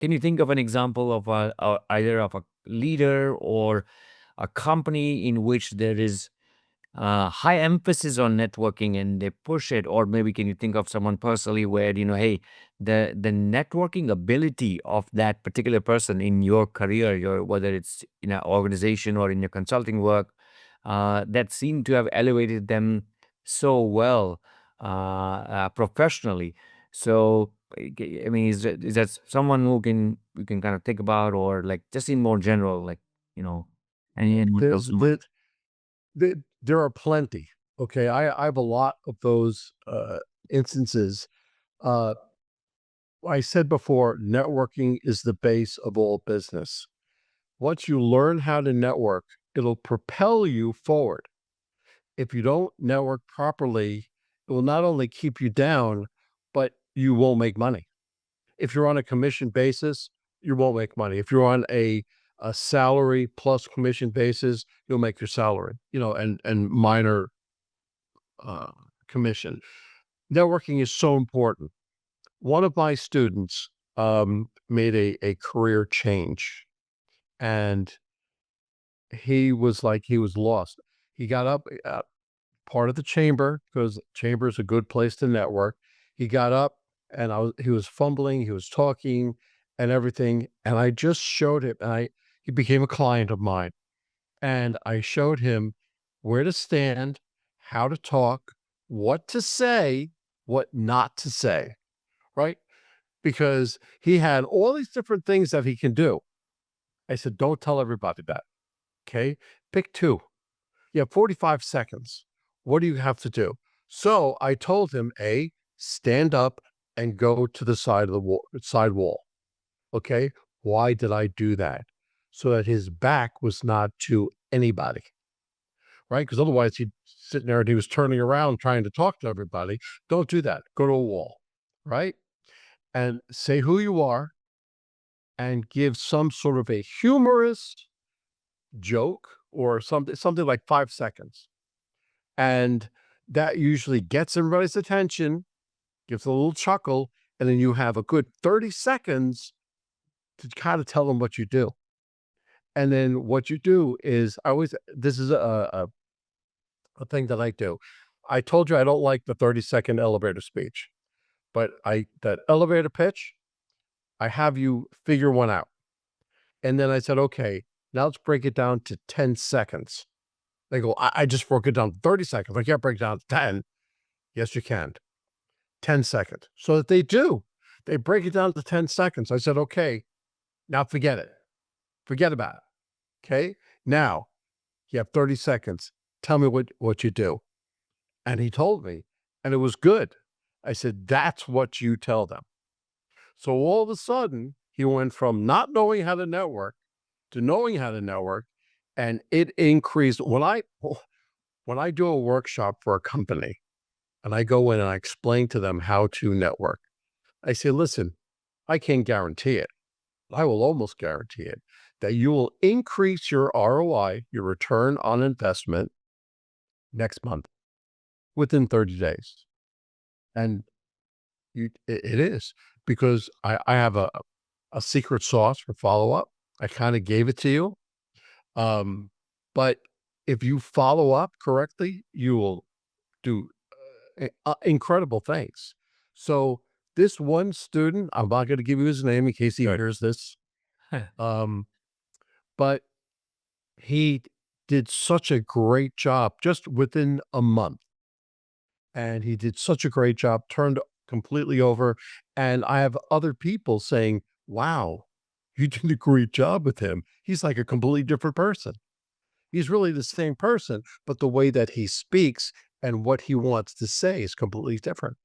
Can you think of an example of either of a leader or a company in which there is high emphasis on networking and they push it? Or maybe can you think of someone personally where, hey, the networking ability of that particular person in your career, whether it's in an organization or in your consulting work, that seemed to have elevated them so well professionally. So, I mean, is that someone who can you can kind of think about, or like just in more general, like, you know, anyone There, else? there, there are plenty. Okay, I have a lot of those instances. Uh, I said before, networking is the base of all business. Once you learn how to network, it'll propel you forward. If you don't network properly, it will not only keep you down, but you won't make money. If you're on a commission basis, you won't make money. If you're on a salary plus commission basis, you'll make your salary, and minor uh, commission. Networking is so important. One of my students made a career change, and he was lost. He got up part of the chamber, because chamber is a good place to network. He got up, and he was fumbling, he was talking and everything. And I just showed him, and he became a client of mine. And I showed him where to stand, how to talk, what to say, what not to say, right? Because he had all these different things that he can do. I said, don't tell everybody that. Okay. Pick two. You have 45 seconds. What do you have to do? So I told him, stand up and go to the side of the side wall. Okay. Why did I do that? So that his back was not to anybody, right? Because otherwise he'd sitting there and he was turning around trying to talk to everybody. Don't do that. Go to a wall, right? And say who you are and give some sort of a humorous joke or something like 5 seconds. And that usually gets everybody's attention, gives a little chuckle, and then you have a good 30 seconds to kind of tell them what you do. And then what you do is this is a thing that I do. I told you I don't like the 30-second elevator speech, but that elevator pitch, I have you figure one out. And then I said, okay, now let's break it down to 10 seconds. They go, I just broke it down to 30 seconds. I can't break it down to 10. Yes, you can. 10 seconds. So that they do. They break it down to 10 seconds. I said, okay, now forget it. Forget about it. Okay. Now you have 30 seconds. Tell me what you do. And he told me, and it was good. I said, that's what you tell them. So all of a sudden, he went from not knowing how to network to knowing how to network, and it increased. When I do a workshop for a company and I go in and I explain to them how to network, I say, listen, I can't guarantee it. I will almost guarantee it that you will increase your ROI, your return on investment, next month within 30 days. And it is, because I have a secret sauce for follow up. I kind of gave it to you. But if you follow up correctly, you will do incredible things. So this one student, I'm not going to give you his name in case he hears this, um, but he did such a great job just within a month. And he did such a great job, turned completely over. And I have other people saying, wow, you did a great job with him. He's like a completely different person. He's really the same person, but the way that he speaks and what he wants to say is completely different.